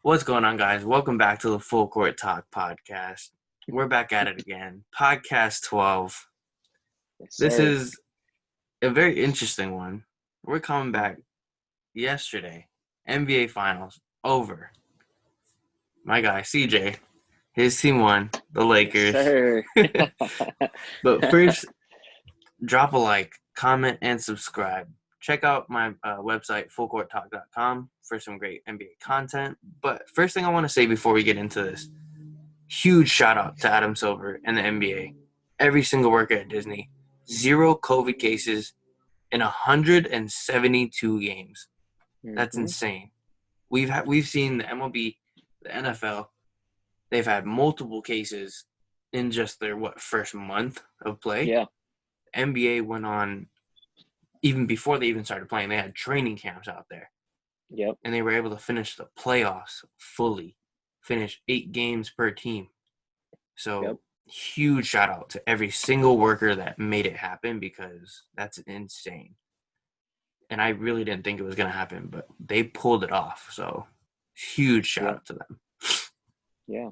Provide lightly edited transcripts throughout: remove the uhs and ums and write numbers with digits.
What's going on, guys? Welcome back to the Full Court Talk podcast. We're back at it again. Podcast 12. Yes, This sir. is a very interesting one. We're coming back yesterday. NBA Finals over. My guy, CJ, his team won, the Yes, Lakers. sir. But first, drop a like, comment, and subscribe. Check out my website, fullcourttalk.com, for some great NBA content. But first thing I want to say before we get into this, huge shout out to Adam Silver and the NBA. Every single worker at Disney. 0 COVID cases in 172 games. That's hmm insane. We've seen the MLB, the NFL. They've had multiple cases in just their first month of play. Yeah. NBA went on even before they even started playing. They had training camps out there, Yep. and they were able to finish the playoffs fully. Finish 8 games per team. Yep. So huge shout out to every single worker that made it happen because that's insane. And I really didn't think it was going to happen, but they pulled it off. So huge shout Yep. out to them. Yeah.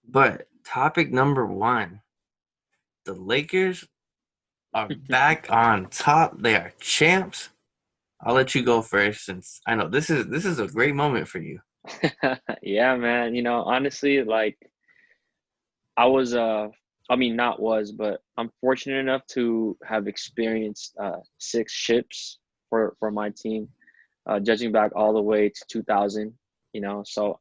But topic number 1, the Lakers are back on top. They are champs. I'll let you go first since I know this is a great moment for you. Yeah, man. Honestly, like I was not was, but I'm fortunate enough to have experienced 6 ships for my team, judging back all the way to 2000, So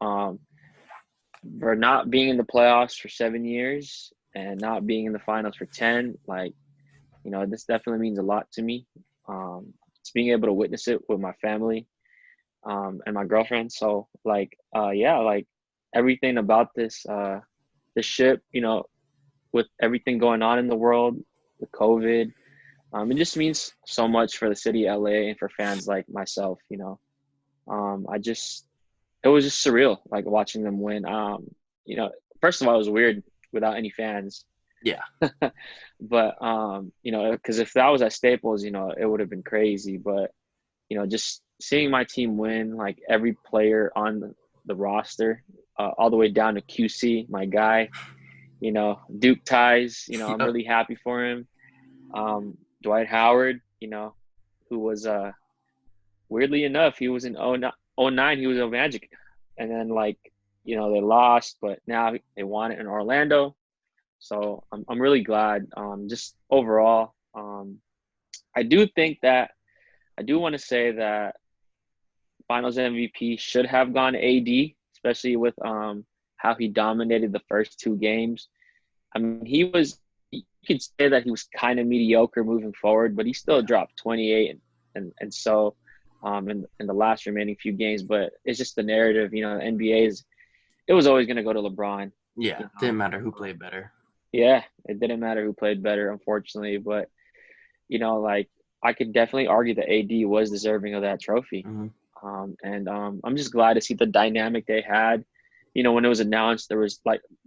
for not being in the playoffs for 7 years and not being in the finals for 10, like this definitely means a lot to me. It's being able to witness it with my family, and my girlfriend. So yeah, like everything about this ship, with everything going on in the world, with COVID, it just means so much for the city of LA and for fans like myself. I just it was just surreal, like watching them win. You know, First of all, it was weird without any fans. Yeah. But because if that was at Staples, it would have been crazy. But just seeing my team win, like every player on the roster, all the way down to QC, my guy, Duke ties, I'm Yep. really happy for him. Dwight Howard, who was weirdly enough, he was in '09, he was a Magic, and then they lost, but now they won it in Orlando. So I'm really glad. Just overall, I do think that I do want to say that Finals MVP should have gone AD, especially with how he dominated the first 2 games. I mean, you could say that he was kind of mediocre moving forward, but he still Yeah. dropped 28 and so in the last remaining few games. But it's just the narrative, NBA it was always going to go to LeBron. Yeah. You Didn't know, matter who played better. yeah, it didn't matter who played better, unfortunately. But like I could definitely argue that AD was deserving of that trophy. Mm-hmm. And I'm just glad to see the dynamic they had. When it was announced, there was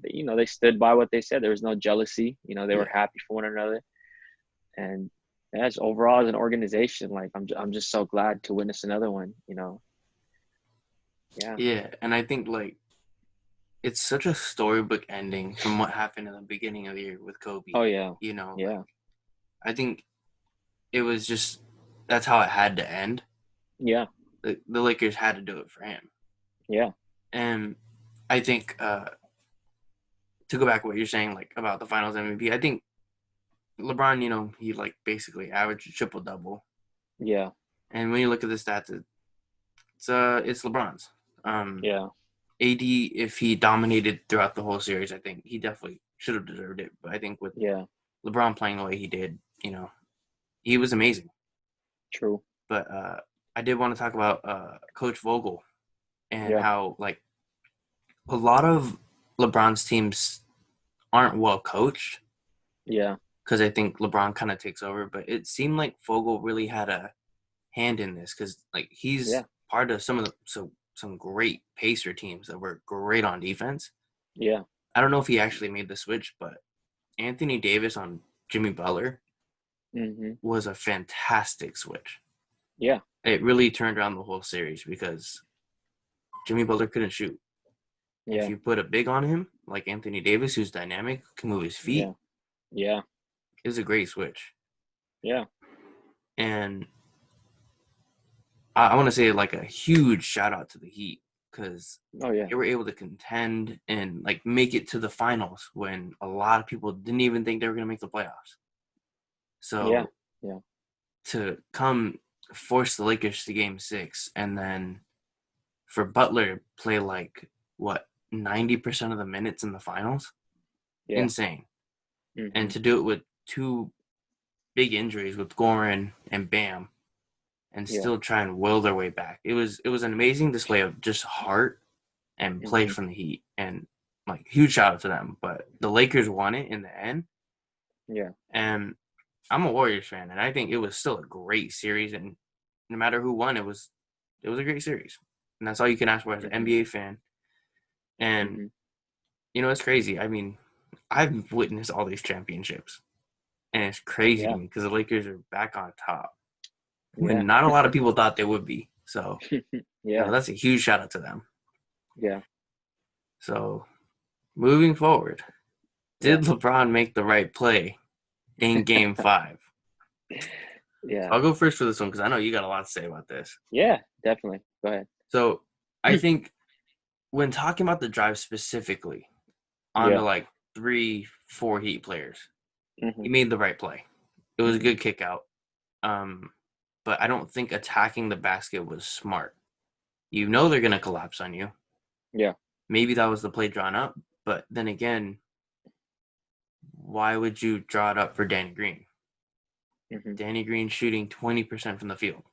they stood by what they said. There was no jealousy. They were Yeah. happy for one another. And as overall as an organization, like I'm just so glad to witness another one. Yeah. Yeah. And I think it's such a storybook ending from what happened in the beginning of the year with Kobe. Oh yeah. Like Yeah. I think it was just that's how it had to end. Yeah. The Lakers had to do it for him. Yeah. And I think to go back to what you're saying, like about the Finals MVP, I think LeBron, he basically averaged a triple double. Yeah. And when you look at the stats, it's LeBron's. Yeah. AD, if he dominated throughout the whole series, I think he definitely should have deserved it. But I think with Yeah. LeBron playing the way he did, he was amazing. True. But I did want to talk about Coach Vogel and Yeah. how a lot of LeBron's teams aren't well coached Yeah. because I think LeBron kind of takes over. But it seemed like Vogel really had a hand in this because he's Yeah. part of some great Pacer teams that were great on defense. Yeah. I don't know if he actually made the switch, but Anthony Davis on Jimmy Butler hmm was a fantastic switch. Yeah. It really turned around the whole series because Jimmy Butler couldn't shoot. If Yeah. you put a big on him, like Anthony Davis, who's dynamic, can move his feet, Yeah. Yeah. it's a great switch. Yeah. And I want to say like a huge shout out to the Heat because Oh yeah. they were able to contend and like make it to the finals when a lot of people didn't even think they were going to make the playoffs. Yeah. So Yeah. to come force the Lakers to game 6 and then for Butler to play like what 90% of the minutes in the finals, Yeah. insane. And Mhm. to do it with two big injuries with Goran and Bam and Yeah. still try and will their way back. It was an amazing display of just heart and play Mhm. from the Heat, and like huge shout out to them. But the Lakers won it in the end, Yeah. and I'm a Warriors fan, and I think it was still a great series. And no matter who won, it was a great series, and that's all you can ask for as an Mhm. NBA fan. And Mhm. it's crazy. I mean, I've witnessed all these championships, and it's crazy to Yeah. me because the Lakers are back on top Yeah. when not a lot of people thought they would be. So, Yeah. that's a huge shout out to them. Yeah. So, moving forward, Yeah. did LeBron make the right play in Game 5? Yeah. I'll go first for this one because I know you got a lot to say about this. Yeah. Definitely. Go ahead. So, I think when talking about the drive specifically on the Yeah. like 3-4 Heat players, he Mhm. made the right play. It was a Mhm. good kick out. But I don't think attacking the basket was smart. You know they're going to collapse on you. Yeah. Maybe that was the play drawn up, but then again, why would you draw it up for Danny Green? Mhm. Danny Green shooting 20% from the field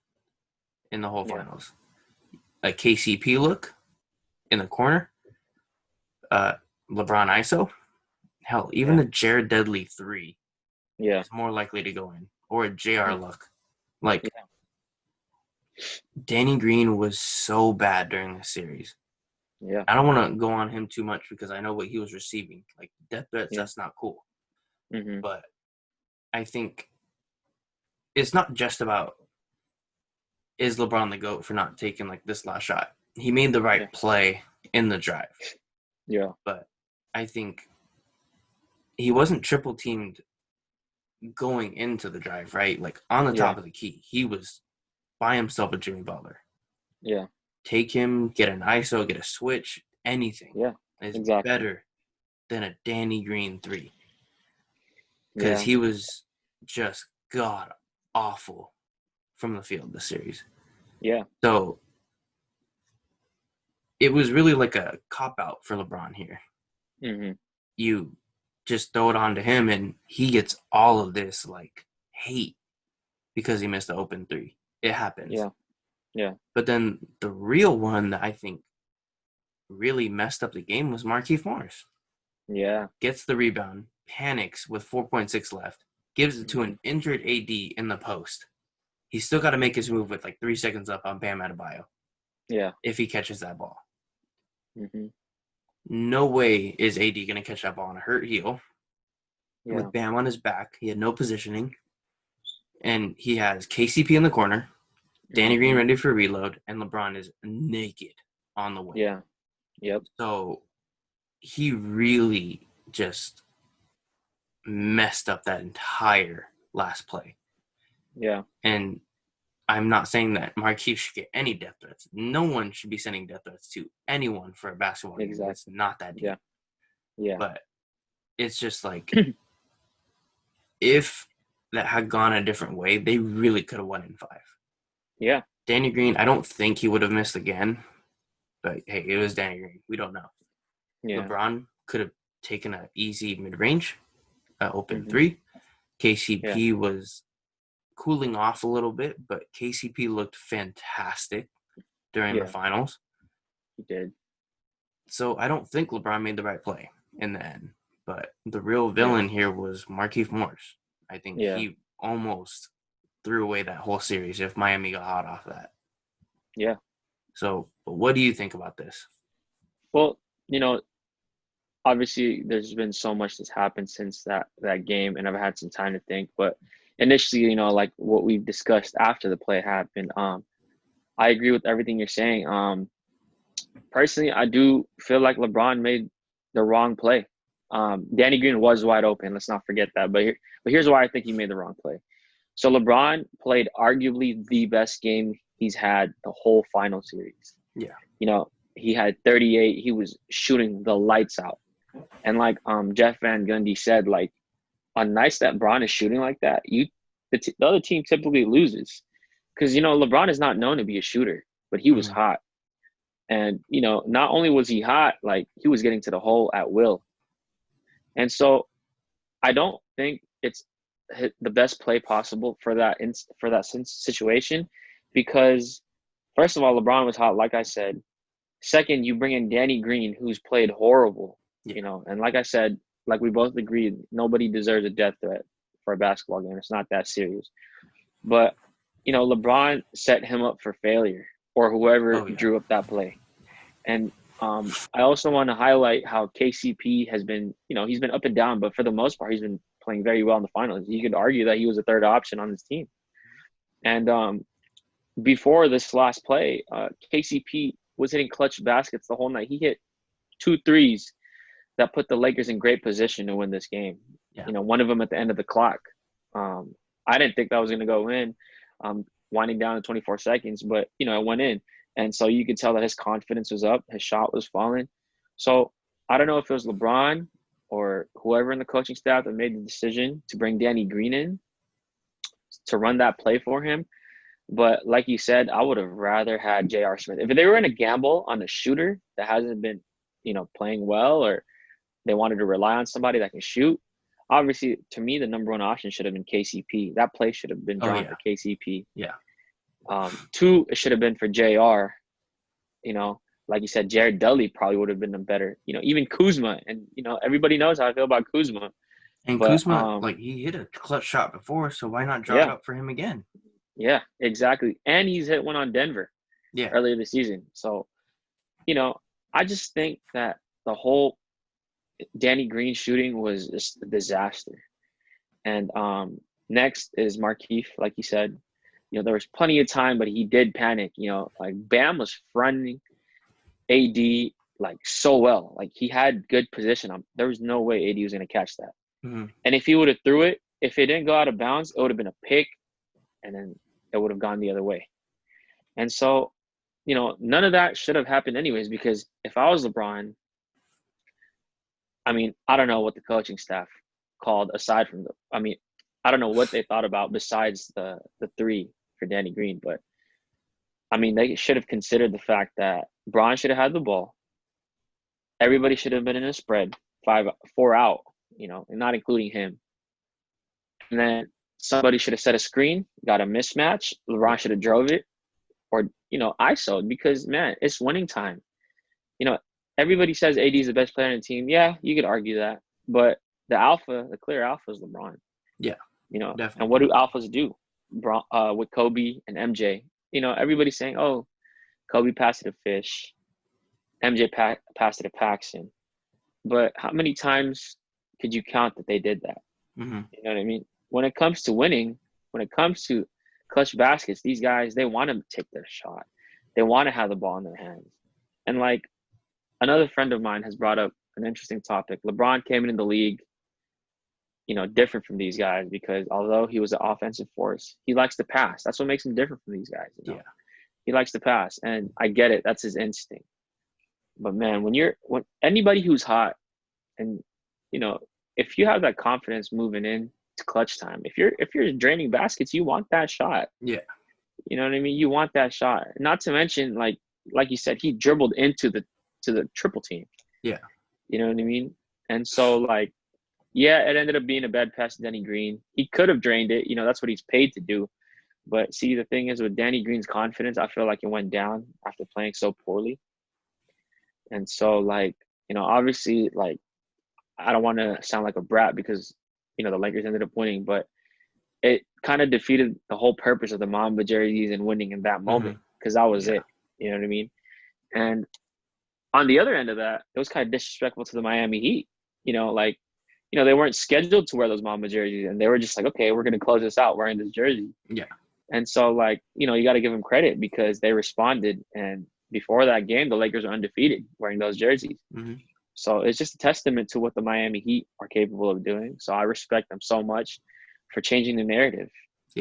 in the whole Yeah. finals. A KCP look in the corner, uh, LeBron ISO. Hell, even Yeah. a Jared Dudley 3 Yeah. is more likely to go in, or a JR Mm. look. Like, Yeah. Danny Green was so bad during this series. Yeah. I don't want to go on him too much because I know what he was receiving. Like, death threats, Yeah. that's not cool. Mhm. But I think it's not just about is LeBron the GOAT for not taking like this last shot. He made the Yeah. right play in the drive. Yeah. But I think he wasn't triple teamed going into the drive, right? Like on the Yeah. top of the key. He was by himself with Jimmy Butler. Yeah. Take him, get an ISO, get a switch, anything Yeah. is Exactly. better than a Danny Green 3. Because Yeah. he was just god awful from the field this series. Yeah. So it was really like a cop out for LeBron here. Mhm. You just throw it on to him and he gets all of this like hate because he missed the open 3. It happens. Yeah. Yeah. But then the real one that I think really messed up the game was Marquis Morris. Yeah. Gets the rebound, panics with 4.6 left, gives it to Mhm. an injured AD in the post. He's still got to make his move with like 3 seconds up on Bam Adebayo Yeah. if he catches that ball. Mhm. No way is AD going to catch that ball on a hurt heel. Yeah. With Bam on his back, he had no positioning. And he has KCP in the corner, Danny Green Mhm. ready for reload, and LeBron is naked on the wing. Yeah. Yep. So he really just messed up that entire last play. Yeah. And I'm not saying that Marquise should get any death threats. No one should be sending death threats to anyone for a basketball game. It's Exactly. not that Yeah. deep. Yeah. But it's just like if that had gone a different way, they really could have won in 5. Yeah. Danny Green, I don't think he would have missed again. But hey, it was Danny Green. We don't know. Yeah. LeBron could have taken an easy mid-range, open Mhm. 3. Yeah. KCP was cooling off a little bit, but KCP looked fantastic during the Yeah. finals. He did. So I don't think LeBron made the right play in the end. But the real Yeah. villain here was Marquis Morris. I think Yeah. he almost threw away that whole series if Miami got hot off that. Yeah. So, but what do you think about this? Well, obviously there's been so much that's happened since that game, and I've had some time to think. But initially, like what we've discussed after the play happened, I agree with everything you're saying. Personally, I do feel like LeBron made the wrong play. Danny Green was wide open. Let's not forget that. But here's why I think he made the wrong play. So LeBron played arguably the best game he's had the whole final series. Yeah. You know, he had 38. He was shooting the lights out. And like Jeff Van Gundy said, like on nights that Bron is shooting like that, the other team typically loses because LeBron is not known to be a shooter, but he was hot. And, not only was he hot, like he was getting to the hole at will. And so I don't think it's the best play possible for that situation because, first of all, LeBron was hot, like I said. Second, you bring in Danny Green, who's played horrible, and like I said, like we both agreed, nobody deserves a death threat for a basketball game. It's not that serious. But, LeBron set him up for failure or whoever drew up that play. And I also want to highlight how KCP has been, he's been up and down, but for the most part, he's been playing very well in the finals. You could argue that he was a third option on this team. And before this last play, KCP was hitting clutch baskets the whole night. He hit 2 threes that put the Lakers in great position to win this game. Yeah. One of them at the end of the clock. I didn't think that was going to go in, winding down in 24 seconds, but, it went in. And so you could tell that his confidence was up. His shot was falling. So I don't know if it was LeBron or whoever in the coaching staff that made the decision to bring Danny Green in to run that play for him. But like you said, I would have rather had J.R. Smith. If they were in a gamble on a shooter that hasn't been, playing well, or they wanted to rely on somebody that can shoot, obviously, to me, the number one option should have been KCP. That play should have been drawn for KCP. Yeah. 2, it should have been for JR. Like you said, Jared Dudley probably would have been a better, even Kuzma. And, everybody knows how I feel about Kuzma. And Kuzma, he hit a clutch shot before, so why not draw it up for him again? Yeah, exactly. And he's hit one on Denver earlier this season. So, I just think that the whole Danny Green shooting was just a disaster. And next is Marquis, like you said. There was plenty of time, but he did panic. Like Bam was fronting AD like so well. Like he had good position. There was no way AD was going to catch that. Mm-hmm. And if he would have threw it, if it didn't go out of bounds, it would have been a pick, and then it would have gone the other way. And so, none of that should have happened anyways, because if I was LeBron, I don't know what the coaching staff called aside from I don't know what they thought about besides the 3 for Danny Green, but they should have considered the fact that Bron should have had the ball. Everybody should have been in a spread, 4 out, and not including him. And then somebody should have set a screen, got a mismatch. LeBron should have drove it, or ISO'd, because man, it's winning time. Everybody says AD is the best player on the team. Yeah, you could argue that, but the clear alpha is LeBron. Yeah, definitely. And what do alphas do? With Kobe and MJ, everybody's saying, "Oh, Kobe passed it to Fish, MJ passed it to Paxson," but how many times could you count that they did that? Mm-hmm. You know what I mean? When it comes to winning, when it comes to clutch baskets, these guys, they want to take their shot. They want to have the ball in their hands. And like another friend of mine has brought up an interesting topic. LeBron came into the league, different from these guys, because although he was an offensive force, he likes to pass. That's what makes him different from these guys. Yeah. He likes to pass, and I get it. That's his instinct. But man, when anybody who's hot, and if you have that confidence moving in to clutch time, if you're draining baskets, you want that shot. Yeah. You know what I mean? You want that shot. Not to mention, like you said, he dribbled into the triple team. Yeah. You know what I mean? And so it ended up being a bad pass to Danny Green. He could have drained it. That's what he's paid to do. But see, the thing is, with Danny Green's confidence, I feel like it went down after playing so poorly. And so, obviously, I don't want to sound like a brat because, the Lakers ended up winning, but it kind of defeated the whole purpose of the Mamba jerseys and winning in that moment, because that was it. You know what I mean? And on the other end of that, it was kind of disrespectful to the Miami Heat. They weren't scheduled to wear those Mamba jerseys, and they were just like, okay, we're going to close this out wearing this jersey. Yeah. And so, you got to give them credit because they responded and, before that game, the Lakers are undefeated wearing those jerseys. Mm-hmm. So it's just a testament to what the Miami Heat are capable of doing. So I respect them so much for changing the narrative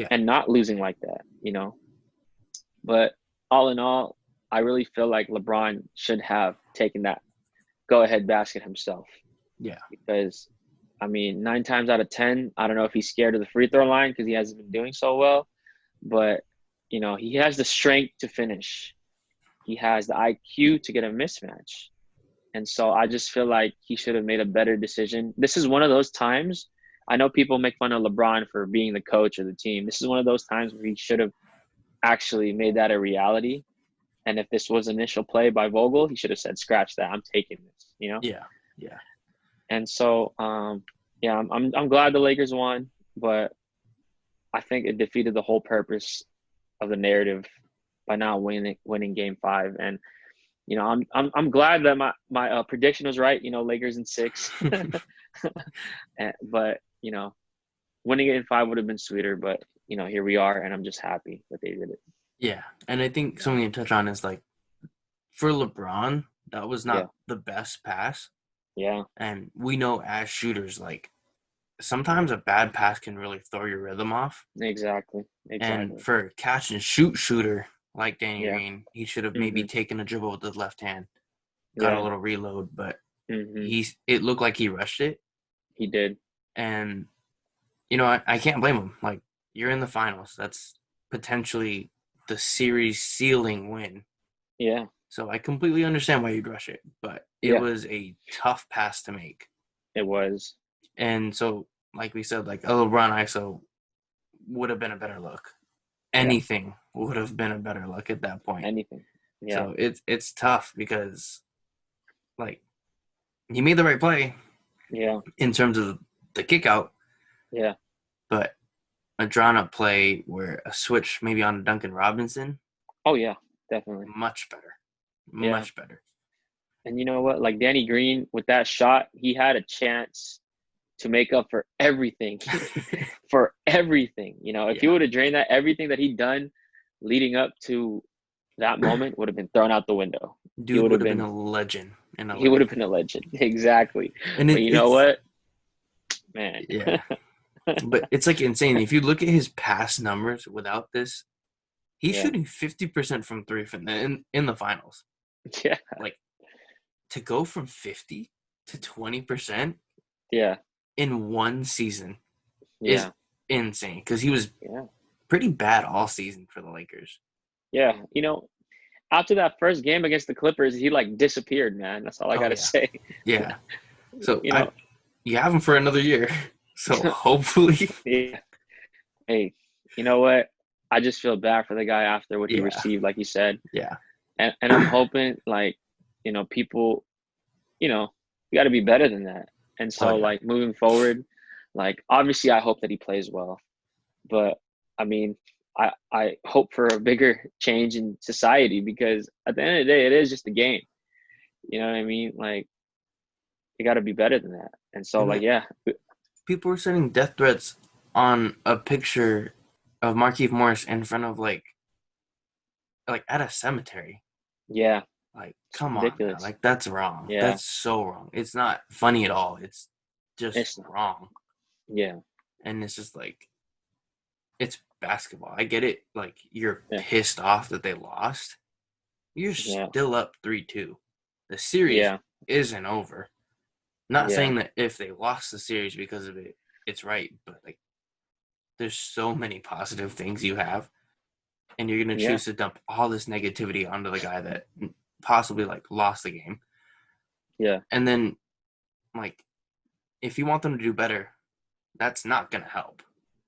and not losing like that, you know. But all in all, I really feel like LeBron should have taken that go-ahead basket himself. Yeah. Because, I mean, 9 times out of 10, I don't know if he's scared of the free throw line because he hasn't been doing so well. But, you know, he has the strength to finish. He has the IQ to get a mismatch. And so I just feel like he should have made a better decision. This is one of those times. I know people make fun of LeBron for being the coach of the team. This is one of those times where he should have actually made that a reality. And if this was initial play by Vogel, he should have said, "Scratch that. I'm taking this." You know? Yeah. Yeah. And so, yeah, I'm glad the Lakers won, but I think it defeated the whole purpose of the narrative by not winning Game 5. And you know, I'm glad that my prediction was right. You know, Lakers in 6, but you know, winning it in 5 would have been sweeter. But you know, here we are, and I'm just happy that they did it. Yeah, and I think something to touch on is like for LeBron, that was not the best pass. Yeah, and we know as shooters, like sometimes a bad pass can really throw your rhythm off. exactly. And for a catch and shoot shooter like Danny Green, he should have maybe Mm-hmm. taken a dribble with his left hand, got a little reload, but it looked like he rushed it. He did. And, you know, I can't blame him. Like, you're in the finals. That's potentially the series sealing win. Yeah. So I completely understand why you'd rush it, but it was a tough pass to make. It was. And so, like we said, like a LeBron ISO would have been a better look. Anything would have been a better look at that point. Anything. Yeah. So it's tough because, like, he made the right play. Yeah. In terms of the kick out. Yeah. But a drawn up play where a switch maybe on Duncan Robinson. Oh yeah, definitely. Much better. Much better. And you know what? Like Danny Green with that shot, he had a chance to make up for everything. For everything. You know, if he would have drained that, everything that he'd done leading up to that moment would have been thrown out the window. Dude would have been a legend. He would have been a legend. Exactly. And but you know what? Man. Yeah. But it's like insane. If you look at his past numbers without this, he's shooting 50% from 3 in the finals. Yeah. Like, to go from 50 to 20% in one season is insane because he was pretty bad all season for the Lakers. Yeah. You know, after that first game against the Clippers, he like disappeared, man. That's all I got to say. Yeah. So you have him for another year. So hopefully. Hey, you know what? I just feel bad for the guy after what he received, like you said. Yeah. And I'm hoping, like, you know, people, you know, you got to be better than that. And so, like, moving forward, like, obviously I hope that he plays well. But, I mean, I hope for a bigger change in society because at the end of the day, it is just a game. You know what I mean? Like, you got to be better than that. And so, like, people were sending death threats on a picture of Marquis Morris in front of, like at a cemetery. Yeah. Like, come on, man. Like, that's wrong. Yeah. That's so wrong. It's not funny at all. It's just wrong. Yeah. And it's just like, it's basketball. I get it. Like, you're pissed off that they lost. You're still up 3-2. The series isn't over. Not saying that if they lost the series because of it, it's right. But, like, there's so many positive things you have. And you're going to choose to dump all this negativity onto the guy that possibly, like, lost the game. Yeah. And then, like, if you want them to do better, that's not going to help.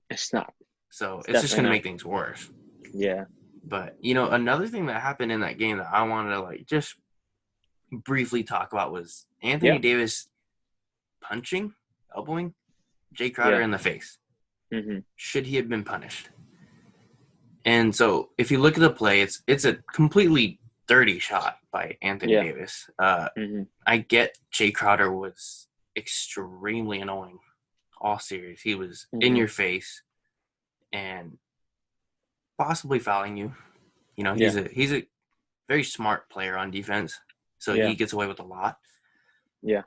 It's not. So it's just going to make things worse. Yeah. But, you know, another thing that happened in that game that I wanted to, like, just briefly talk about was Anthony Davis punching, elbowing Jae Crowder in the face. Mm-hmm. Should he have been punished? And so if you look at the play, it's a completely dirty shot by Anthony Davis. I get Jae Crowder was extremely annoying all series. He was in your face and possibly fouling you. You know, he's a very smart player on defense, so Yeah. he gets away with a lot. Yeah.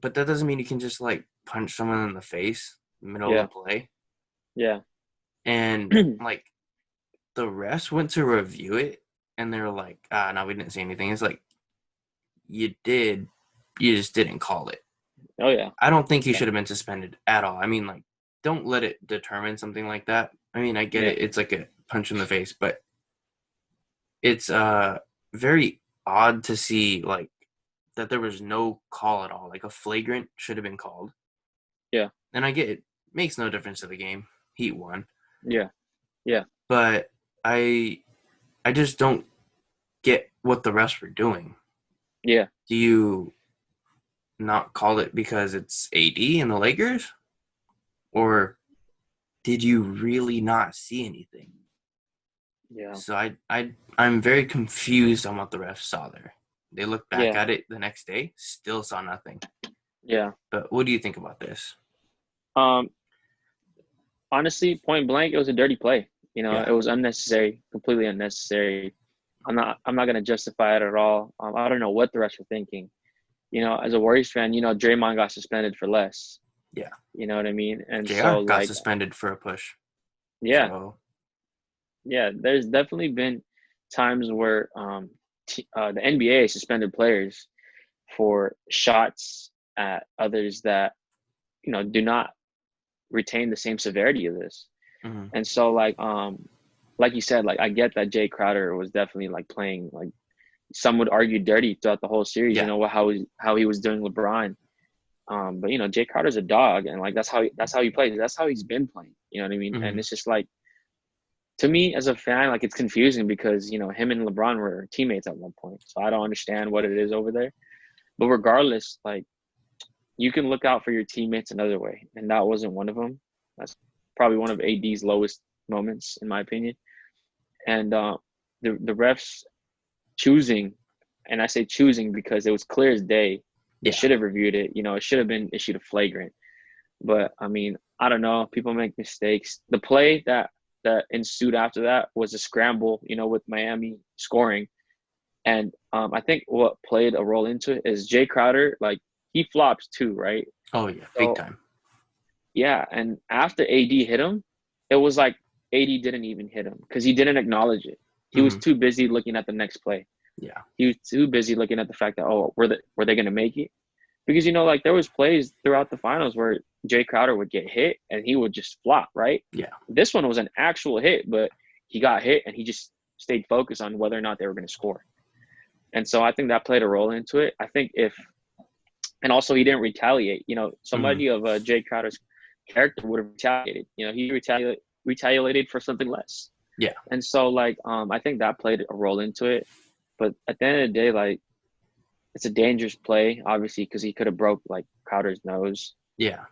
But that doesn't mean you can just like punch someone in the face in the middle Yeah. of the play. Yeah. And like the refs went to review it, and they were like, no, we didn't see anything. It's like, you did, you just didn't call it. Oh yeah. I don't think he Yeah. should have been suspended at all. I mean, like, don't let it determine something like that. I mean, I get Yeah. it. It's like a punch in the face, but it's very odd to see like that there was no call at all. Like a flagrant should have been called. Yeah. And I get it. Makes no difference to the game. Heat won. Yeah. Yeah. But I just don't get what the refs were doing. Yeah. Do you not call it because it's AD and the Lakers? Or did you really not see anything? Yeah. So I'm very confused on what the refs saw there. They looked back Yeah. at it the next day, still saw nothing. Yeah. But what do you think about this? Honestly, point blank, it was a dirty play. Yeah. It was unnecessary, completely unnecessary. I'm not gonna justify it at all. I don't know what the refs were thinking. As a Warriors fan, Draymond got suspended for less. Yeah. You know what I mean? And so, JR got like, suspended for a push. yeah, So, yeah, there's definitely been times where the NBA suspended players for shots at others that do not retain the same severity of this. mm-hmm. And so, like you said, like I get that Jae Crowder was definitely like playing, like some would argue, dirty throughout the whole series. Yeah. How he was doing LeBron. But Jae Crowder's a dog, and like that's how he plays. That's how he's been playing. You know what I mean? Mm-hmm. And it's just like, to me as a fan, like it's confusing because him and LeBron were teammates at one point. So I don't understand what it is over there. But regardless, like you can look out for your teammates another way, and that wasn't one of them. That's probably one of AD's lowest moments, in my opinion. And the refs choosing, and I say choosing because it was clear as day. They should have reviewed it. It should have been issued a flagrant. But I mean, I don't know. People make mistakes. The play that ensued after that was a scramble, with Miami scoring. And I think what played a role into it is Jae Crowder, like he flops too, right? Oh yeah, So, big time. yeah, and after AD hit him, it was like AD didn't even hit him because he didn't acknowledge it. He was too busy looking at the next play. Yeah. He was too busy looking at the fact that, were they going to make it? Because like there was plays throughout the finals where Jae Crowder would get hit and he would just flop, right? Yeah. This one was an actual hit, but he got hit and he just stayed focused on whether or not they were going to score. And so I think that played a role into it. I think and also he didn't retaliate. Somebody of Jae Crowder's character would have retaliated. He retaliated for something less. Yeah. And so I think that played a role into it. But at the end of the day, like it's a dangerous play, obviously, because he could have broke like Crowder's nose. Yeah.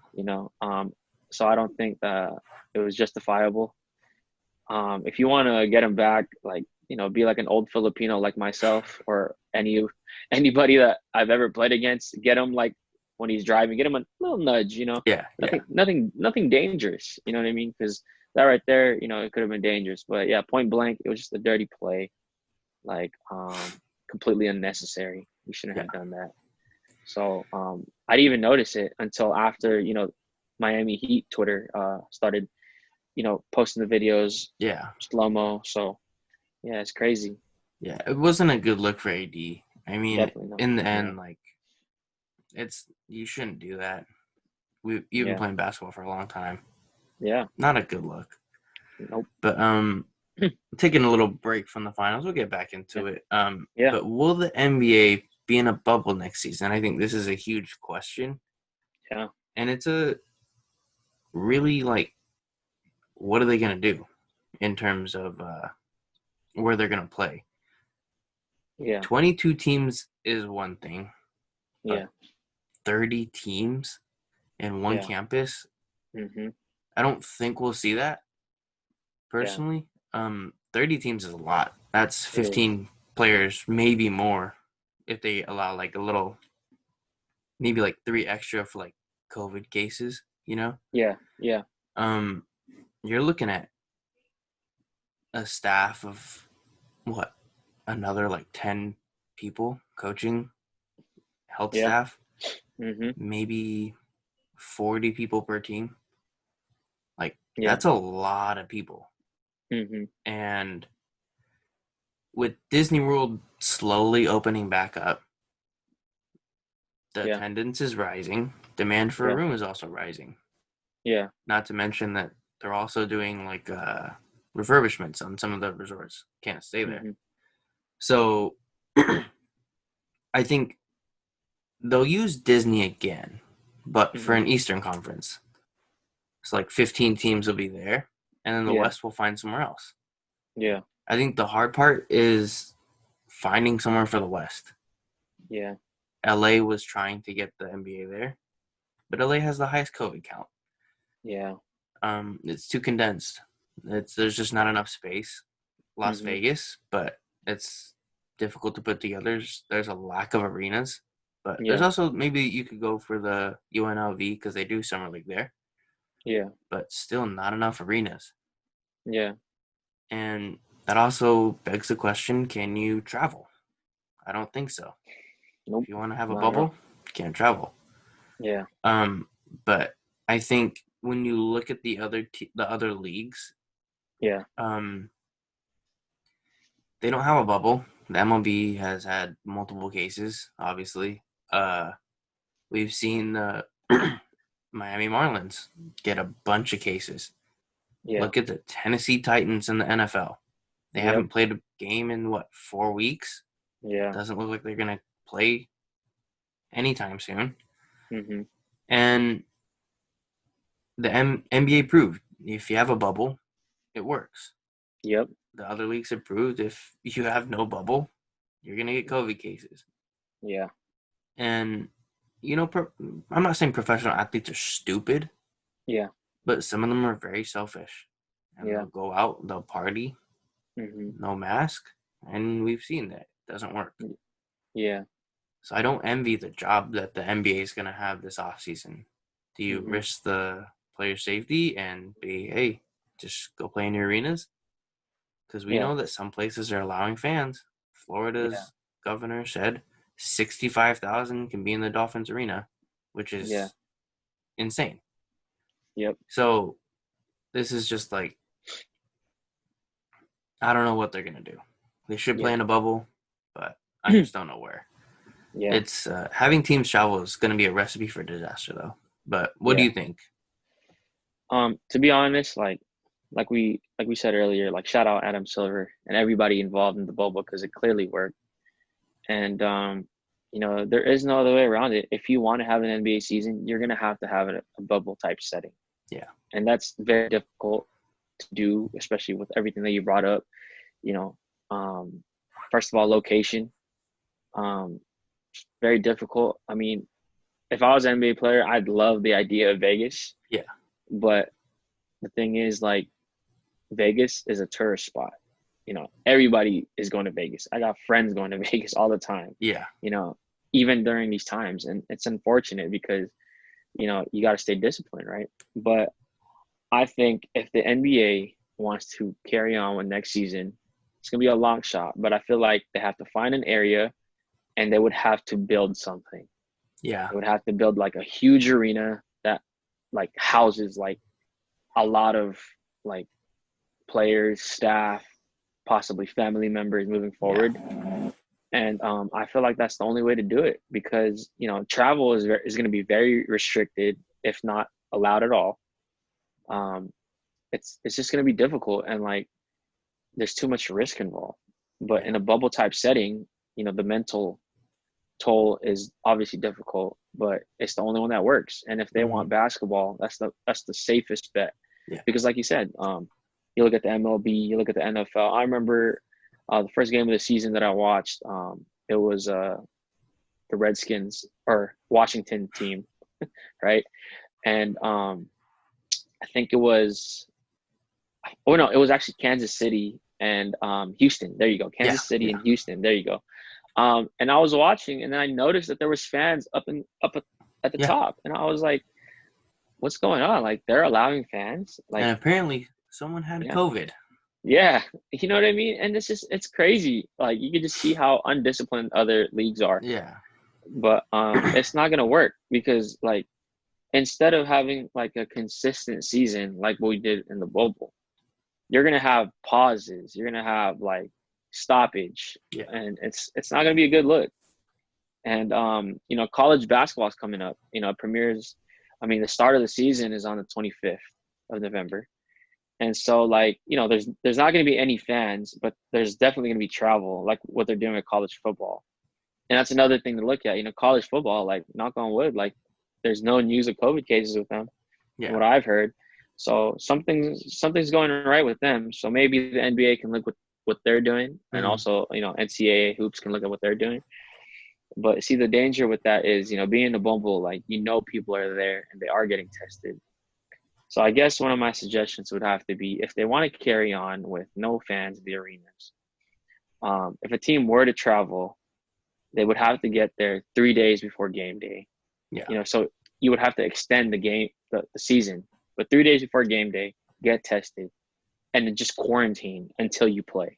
So I don't think that it was justifiable. If you want to get him back, like be like an old Filipino like myself or anybody that I've ever played against, get him like when he's driving, get him a little nudge. Yeah. Nothing dangerous. You know what I mean? Because that right there, it could have been dangerous. But yeah, point blank, it was just a dirty play, like completely unnecessary. We shouldn't have done that. So I didn't even notice it until after Miami Heat Twitter started posting the videos. Yeah. Slow-mo. So yeah, it's crazy. Yeah, it wasn't a good look for AD. I mean, in the end, like you shouldn't do that. You've been playing basketball for a long time. Yeah. Not a good look. Nope. But taking a little break from the finals, we'll get back into it. But will the NBA be in a bubble next season? I think this is a huge question. Yeah. And it's a really like, what are they going to do in terms of where they're going to play? Yeah. 22 teams is one thing. Yeah. 30 teams in one campus. Mm-hmm. I don't think we'll see that personally. 30 teams is a lot. That's 15 players, maybe more, if they allow like a little, maybe like 3 extra for like COVID cases, Yeah. You're looking at a staff of what? another like 10 people coaching, health Yeah. staff, Mhm. maybe 40 people per team. Like, Yeah. that's a lot of people. Mhm. And with Disney World slowly opening back up, the Yeah. attendance is rising. Demand for a Yeah. room is also rising. Yeah. Not to mention that they're also doing like refurbishments on some of the resorts. Can't stay there. Mhm. So I think they'll use Disney again, but for Mhm. an Eastern Conference. So like 15 teams will be there, and then the Yeah. West will find somewhere else. Yeah. I think the hard part is finding somewhere for the West. Yeah. LA was trying to get the NBA there, but LA has the highest COVID count. Yeah. It's too condensed. There's just not enough space. Las Mhm. Vegas, but it's difficult to put together. There's a lack of arenas, but there's Yeah. also maybe you could go for the UNLV because they do summer league there, Yeah. but still not enough arenas. Yeah. And that also begs the question: can you travel? I don't think so. Nope. If you want to have a Not at all. bubble, you can't travel. Yeah. But I think when you look at the other leagues, Yeah. they don't have a bubble. The MLB has had multiple cases, obviously. We've seen the Miami Marlins get a bunch of cases. Yeah. Look at the Tennessee Titans in the NFL. They Yep. haven't played a game in, 4 weeks? Yeah. Doesn't look like they're going to play anytime soon. Mhm. And the NBA proved if you have a bubble, it works. Yep. The other leagues have proved if you have no bubble, you're going to get COVID cases. Yeah. And, I'm not saying professional athletes are stupid, Yeah. but some of them are very selfish. And Yeah. they'll go out, they'll party, Mhm. no mask, and we've seen that. It doesn't work. Yeah. So I don't envy the job that the NBA is going to have this offseason. Do you Mhm. risk the player safety and hey, just go play in your arenas? Because we Yeah. know that some places are allowing fans. Yeah. Florida's governor said 65,000 can be in the Dolphins arena, which Yeah. is insane. Yep. So this is just like, I don't know what they're going to do. They should play Yeah. in a bubble, but I just don't know where. Yeah. It's having teams travel is going to be a recipe for disaster, though. But what do Yeah. you think? To be honest, like we said earlier, like shout out Adam Silver and everybody involved in the bubble because it clearly worked. And there is no other way around it. If you want to have an NBA season, you're gonna have to have a bubble type setting, Yeah. and that's very difficult to do, especially with everything that you brought up. You know, um, first of all, location, um, very difficult. I mean, if I was an NBA player, I'd love the idea of Vegas, Yeah. but the thing is, like, Vegas is a tourist spot. Everybody is going to Vegas. I got friends going to Vegas all the time, Yeah. you know, even during these times. And it's unfortunate because, you got to stay disciplined, right? But I think if the NBA wants to carry on with next season, it's going to be a long shot. But I feel like they have to find an area and they would have to build something. Yeah. They would have to build like a huge arena that like houses like a lot of like players, staff, possibly family members moving Yeah. forward. And I feel like that's the only way to do it because travel is going to be very restricted, if not allowed at all. Um, it's just going to be difficult, and like there's too much risk involved. But Yeah. in a bubble type setting, the mental toll is obviously difficult, but it's the only one that works. And if they Mm-hmm. want basketball, that's the safest bet. Yeah. Because like you said, you look at the MLB, you look at the NFL. I remember the first game of the season that I watched. It was the Redskins or Washington team, right? And I think it was. Oh no, it was actually Kansas City and Houston. There you go, Yeah. Kansas City Yeah. and Houston. There you go. And I was watching, and then I noticed that there was fans up at the Yeah. top, and I was like, "What's going on? Like they're allowing fans? Like, And apparently someone had yeah, COVID. Yeah, you know what I mean? And it's crazy. Like you can just see how undisciplined other leagues are. Yeah. But it's not gonna work because like instead of having like a consistent season like what we did in the bubble, you're gonna have pauses. You're gonna have like stoppage, Yeah. and it's not gonna be a good look. And college basketball is coming up. Premieres. I mean, the start of the season is on the 25th of November. And so, like, there's not going to be any fans, but there's definitely going to be travel, like what they're doing with college football. And that's another thing to look at. College football, like, knock on wood, like, there's no news of COVID cases with them, from Yeah. what I've heard. So something's going right with them. So maybe the NBA can look at what they're doing, and Hmm. also, NCAA hoops can look at what they're doing. But see, the danger with that is, being in the bubble, like, people are there and they are getting tested. So I guess one of my suggestions would have to be if they want to carry on with no fans in the arenas, if a team were to travel, they would have to get there 3 days before game day. Yeah. So you would have to extend the season, but 3 days before game day, get tested, and then just quarantine until you play.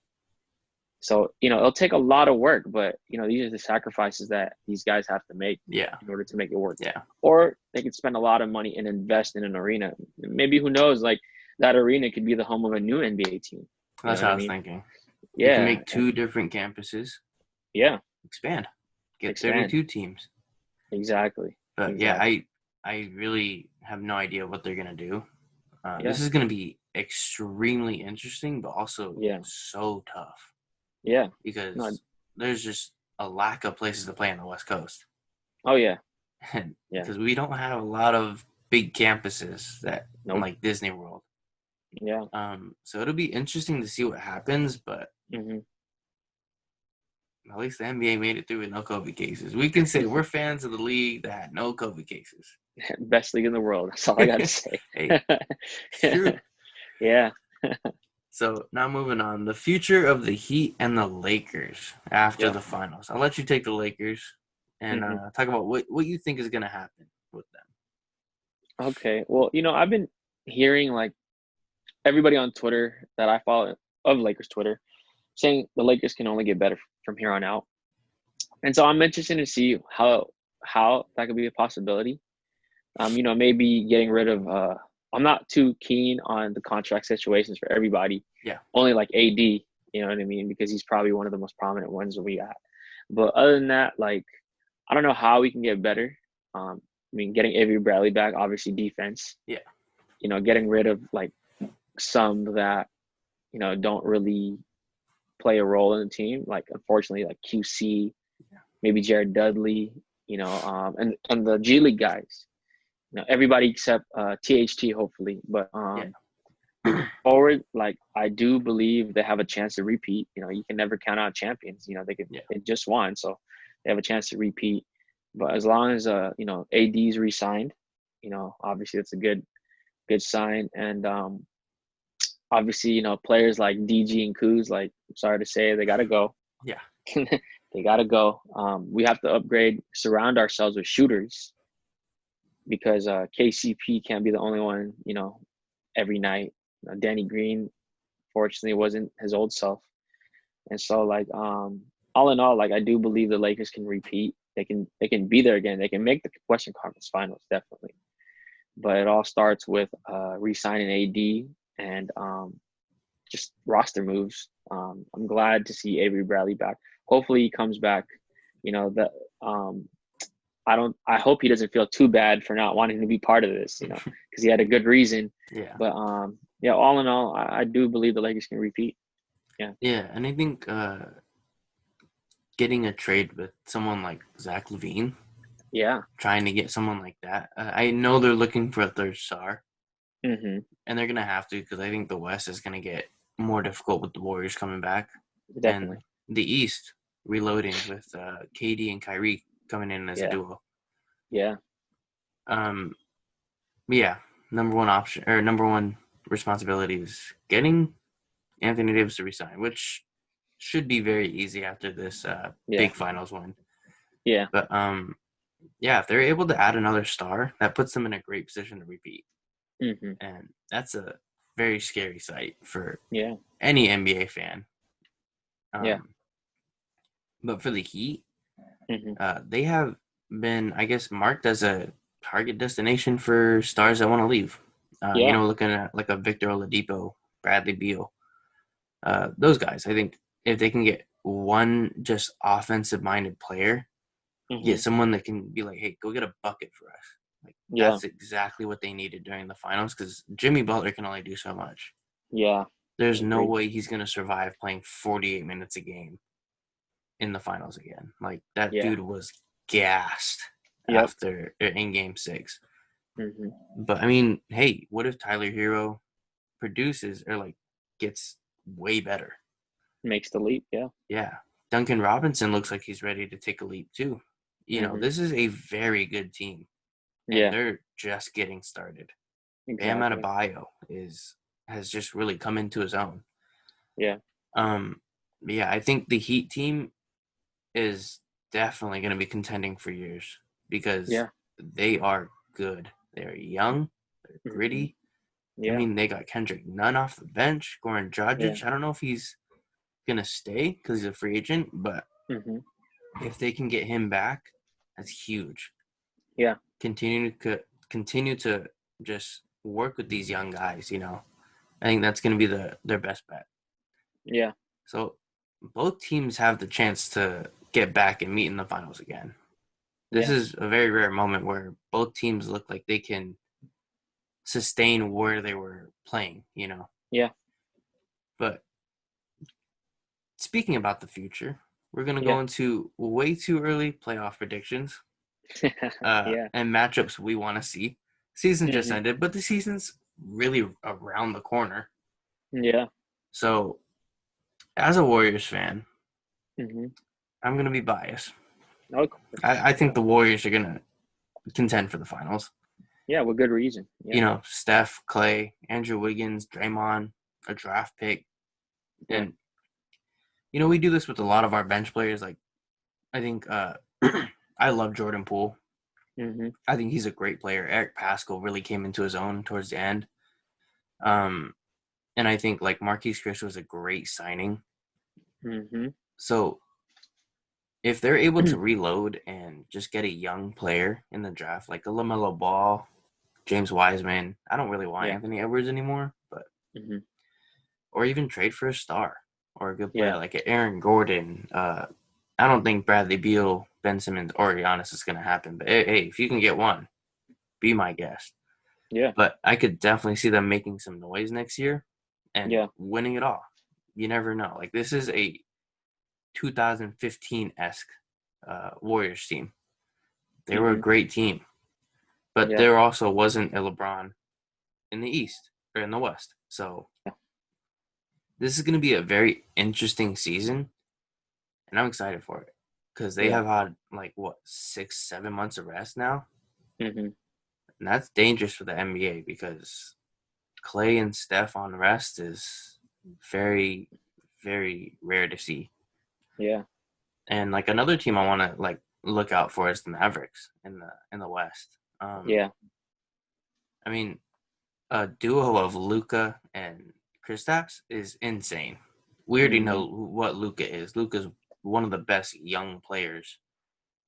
So, it'll take a lot of work, but, these are the sacrifices that these guys have to make Yeah. in order to make it work. Yeah. Or they could spend a lot of money and invest in an arena. Maybe, who knows, like that arena could be the home of a new NBA team. You know That's what what I I was mean? thinking. You can Yeah. make And 2 different campuses, yeah, expand, get expand. 32 teams. Exactly. But yeah, Exactly. I really have no idea what they're gonna do. Yeah. This is gonna be extremely interesting, but also Yeah. so tough Yeah. No. because there's just a lack of places to play on the West Coast, Oh, yeah. and Yeah. because we don't have a lot of big campuses that Nope. like Disney World. Yeah. So it'll be interesting to see what happens, but Hmm. at least the NBA made it through with no COVID cases. We can say we're fans of the league that had no COVID cases. Best league in the world. That's all I got to say. Hey, it's true. Yeah. So now moving on, the future of the Heat and the Lakers after Yeah. the finals. I'll let you take the Lakers and Hmm. talk about what you think is going to happen with them. Okay. Well, I've been hearing like everybody on Twitter that I follow of Lakers Twitter saying the Lakers can only get better from here on out. And so I'm interested to see how that could be a possibility. Maybe getting rid of I'm not too keen on the contract situations for everybody. Yeah, Only like AD, you know what I mean? Because he's probably one of the most prominent ones that we got. But other than that, like I don't know how we can get better. Getting Avery Bradley back, obviously defense. yeah, Getting rid of like some that don't really play a role in the team. Like unfortunately, like QC, maybe Jared Dudley, and the G League guys. Everybody except THT, hopefully. But yeah, forward, like I do believe they have a chance to repeat. You can never count out champions. yeah, They just won, so they have a chance to repeat. But as long as AD's re-signed, obviously that's a good sign. And obviously, players like DG and Kuz, like I'm sorry to say, they gotta go. yeah, They gotta go. We have to upgrade, surround ourselves with shooters because KCP can't be the only one, every night. Danny Green, fortunately, wasn't his old self. And so, like, all in all, like, I do believe the Lakers can repeat. They can be there again. They can make the Western Conference Finals, definitely. But it all starts with re-signing AD and just roster moves. I'm glad to see Avery Bradley back. Hopefully, he comes back. That I hope he doesn't feel too bad for not wanting to be part of this, because he had a good reason. yeah, But yeah, all in all, I do believe the Lakers can repeat. Yeah. yeah. And I think getting a trade with someone like Zach LaVine, Yeah. trying to get someone like that. I know they're looking for a third star, Mm-hmm. and they're gonna have to because I think the West is gonna get more difficult with the Warriors coming back, and Definitely. the East reloading with KD and Kyrie coming in as a Yeah. duo. Yeah. Um, yeah, number one responsibility is getting Anthony Davis to resign, which should be very easy after this Yeah. big finals win. Yeah. But yeah, if they're able to add another star, that puts them in a great position to repeat. Mm-hmm. And that's a very scary sight for Yeah. any NBA fan. Yeah. But for the Heat, Hmm. they have been, I guess, marked as a target destination for stars that want to leave. Yeah. Looking at like a Victor Oladipo, Bradley Beal, those guys. I think if they can get one just offensive-minded player, get Hmm. someone that can be like, hey, go get a bucket for us. Like Yeah. that's exactly what they needed during the finals because Jimmy Butler can only do so much. Yeah. I There's no agree. way he's going to survive playing 48 minutes a game in the finals again. Like that Yeah. dude was gassed Yep. in game 6. Hmm. But I mean, hey, what if Tyler Hero produces or like gets way better? Makes the leap. Yeah. Yeah. Duncan Robinson looks like he's ready to take a leap too. Hmm. This is a very good team and Yeah. they're just getting started. Bam Exactly. Adebayo has just really come into his own. Yeah. Yeah, I think the Heat team is definitely going to be contending for years because Yeah. they are good. They're young, they're Hmm. gritty. I Yeah. mean, they got Kendrick Nunn off the bench, Goran Yeah. Dragic. I don't know if he's going to stay because he's a free agent, but Hmm. if they can get him back, that's huge. Yeah. Continue to just work with these young guys. I think that's going to be their best bet. Yeah. So both teams have the chance to get back and meet in the finals again. This Yeah. is a very rare moment where both teams look like they can sustain where they were playing. Yeah. But speaking about the future, we're going to Yeah. go into way too early playoff predictions Yeah. and matchups we want to see. Season just Hmm. ended, but the season's really around the corner. Yeah. So, as a Warriors fan, Hmm. I'm going to be biased. Of course. I think Yeah. the Warriors are going to contend for the finals. Yeah. With good reason. Yeah. Steph, Klay, Andrew Wiggins, Draymond, a draft pick. Yeah. And, we do this with a lot of our bench players. Like, I think I love Jordan Poole. Hmm. I think he's a great player. Eric Paschall really came into his own towards the end. Um, and I think, like, Marquis Chris was a great signing. Hmm. So if they're able to reload and just get a young player in the draft, like a LaMelo Ball, James Wiseman, I don't really want Yeah. Anthony Edwards anymore, but Hmm. or even trade for a star or a good player Yeah. like Aaron Gordon. I don't think Bradley Beal, Ben Simmons, or Giannis is going to happen. But hey, if you can get one, be my guest. Yeah. But I could definitely see them making some noise next year and Yeah. winning it all. You never know. Like this is a 2015-esque Warriors team. They were a Hmm. great team, but Yeah. there also wasn't a LeBron in the East or in the West. So this is going to be a very interesting season, and I'm excited for it because they Yeah. have had 6-7 months of rest now, Hmm. and that's dangerous for the NBA because Klay and Steph on rest is very, very rare to see. Yeah. And like another team I want to look out for is the Mavericks in the West. Yeah. I mean, a duo of Luka and Kristaps is insane. We already Hmm. know what Luka is. Luka's one of the best young players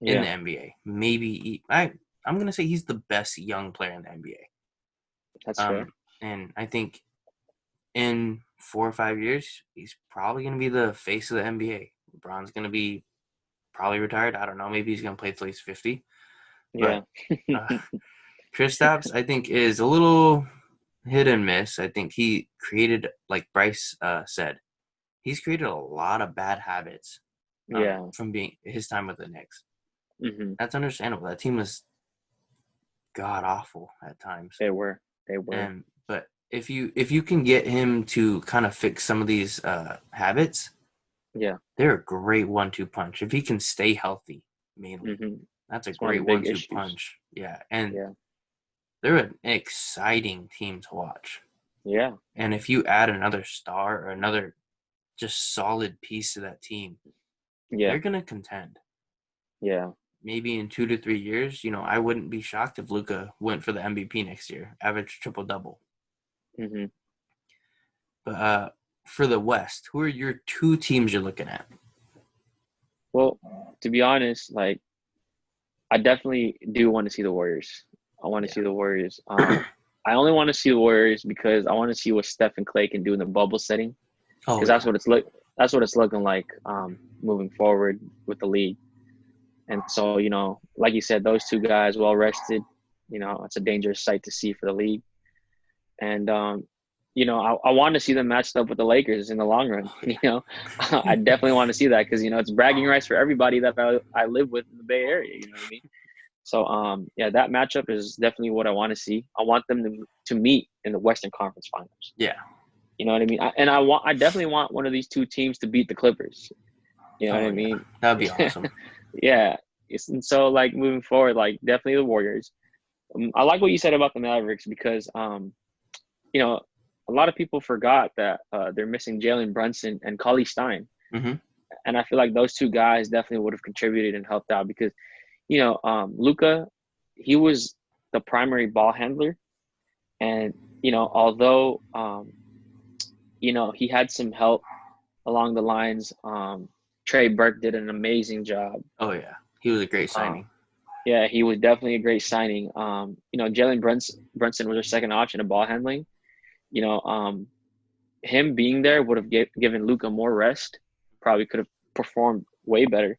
in Yeah. the NBA. I'm gonna say he's the best young player in the NBA. That's fair. And I think in 4 or 5 years, he's probably gonna be the face of the NBA. LeBron's gonna be probably retired. I don't know. Maybe he's gonna play till he's 50. Yeah. But uh, Kristaps, I think, is a little hit and miss. I think he created, like Bryce said, he's created a lot of bad habits Yeah. from being his time with the Knicks. Hmm. That's understandable. That team was god awful at times. They were. They were. And but if you can get him to kind of fix some of these habits, Yeah. they're a great 1-2 punch. If he can stay healthy, mainly, Hmm. that's a It's one of great the big 1-2 issues. punch. Yeah, and Yeah. they're an exciting team to watch. Yeah. And if you add another star or another just solid piece to that team, Yeah. they're gonna contend. Yeah. Maybe in 2 to 3 years, I wouldn't be shocked if Luka went for the MVP next year, average triple double. Hmm. But for the West, who are your two teams you're looking at? Well, to be honest, like I definitely do want to see the Warriors. I want to see the Warriors. I only want to see the Warriors because I want to see what Steph and Klay can do in the bubble setting. Oh, Because that's what it's looking like moving forward with the league. And so, like you said, those two guys well rested. It's a dangerous sight to see for the league. And I want to see them matched up with the Lakers in the long run. I definitely want to see that because it's bragging rights for everybody that I live with in the Bay Area. You know what I mean? So that matchup is definitely what I want to see. I want them to meet in the Western Conference Finals. Yeah. You know what I mean? I definitely want one of these two teams to beat the Clippers. You know what I mean? That'd be awesome. Yeah. And so, like, moving forward, like, definitely the Warriors. I like what you said about the Mavericks because, a lot of people forgot that they're missing Jalen Brunson and Cauley Stein. Mm-hmm. And I feel like those two guys definitely would have contributed and helped out because, Luka, he was the primary ball handler. And, although, he had some help along the lines, Trey Burke did an amazing job. Oh, yeah. He was a great signing. Yeah, he was definitely a great signing. Jalen Brunson was their second option of ball handling. Him being there would have given Luka more rest. Probably could have performed way better.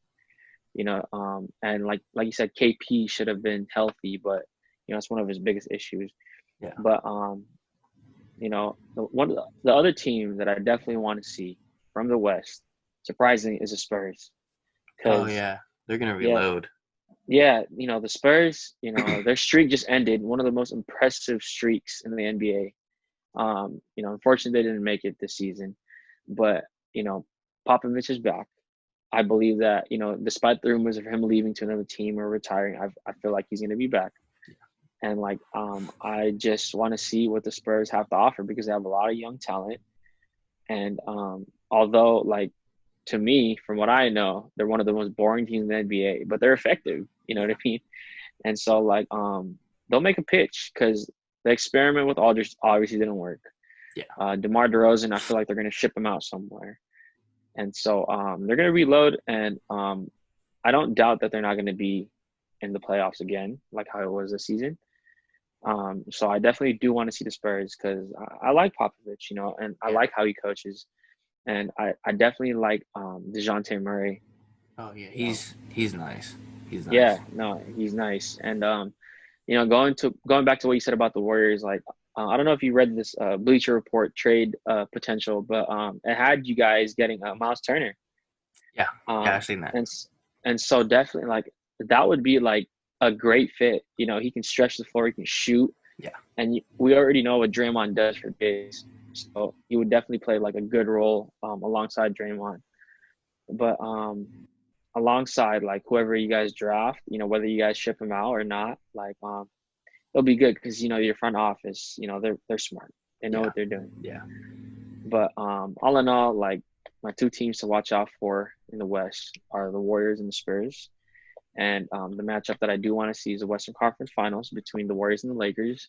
And like you said, KP should have been healthy, but it's one of his biggest issues. Yeah. But one of the other team that I definitely want to see from the West, surprisingly, is the Spurs. Oh yeah, they're gonna reload. Yeah, the Spurs, their streak just ended. One of the most impressive streaks in the NBA. Unfortunately, they didn't make it this season, but Popovich is back. I believe that despite the rumors of him leaving to another team or retiring, I feel like he's gonna be back. And I just want to see what the Spurs have to offer because they have a lot of young talent. And although, to me, from what I know, they're one of the most boring teams in the NBA, but they're effective. You know what I mean? And so, they'll make a pitch because the experiment with Aldridge obviously didn't work. Yeah. DeMar DeRozan, I feel like they're going to ship him out somewhere. And so they're going to reload, and I don't doubt that they're not going to be in the playoffs again, like how it was this season. So I definitely do want to see the Spurs because I like Popovich, and I like how he coaches. And I definitely like DeJounte Murray. Oh yeah, he's nice. He's nice. Yeah, no, he's nice. And going back to what you said about the Warriors, I don't know if you read this Bleacher Report trade potential, but it had you guys getting Miles Turner. Yeah, I've seen that. And so definitely that would be a great fit. He can stretch the floor, he can shoot. Yeah. And we already know what Draymond does for days. So he would definitely play a good role alongside Draymond. But alongside whoever you guys draft, whether you guys ship him out or not, it'll be good because your front office, they're smart. They know what they're doing. Yeah. But all in all, my two teams to watch out for in the West are the Warriors and the Spurs. And the matchup that I do want to see is the Western Conference Finals between the Warriors and the Lakers.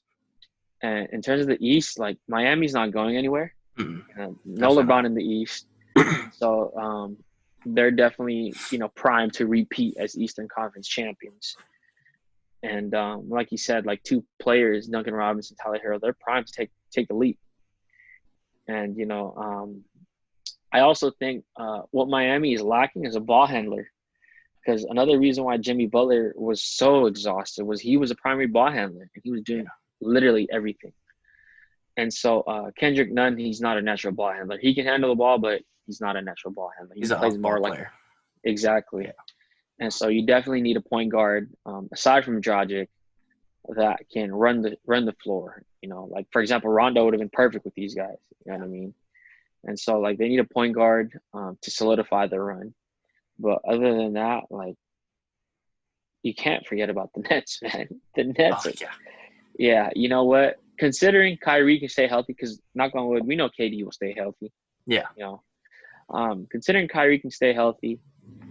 And in terms of the East, Miami's not going anywhere. No LeBron in the East. So they're definitely, primed to repeat as Eastern Conference champions. And like you said, two players, Duncan Robinson, Tyler Hero, they're primed to take the leap. And, I also think what Miami is lacking is a ball handler. Because another reason why Jimmy Butler was so exhausted was he was a primary ball handler. And he was doing literally everything. And so Kendrick Nunn, he's not a natural ball handler. He can handle the ball, but he's not a natural ball handler. He's plays more player. Exactly. Yeah. And so you definitely need a point guard, aside from Dragic, that can run the floor. For example, Rondo would have been perfect with these guys. You know what I mean? And so they need a point guard to solidify their run. But other than that, you can't forget about the Nets, man. The Nets. Yeah, you know what? Considering Kyrie can stay healthy, because knock on wood, we know KD will stay healthy. Yeah. Considering Kyrie can stay healthy,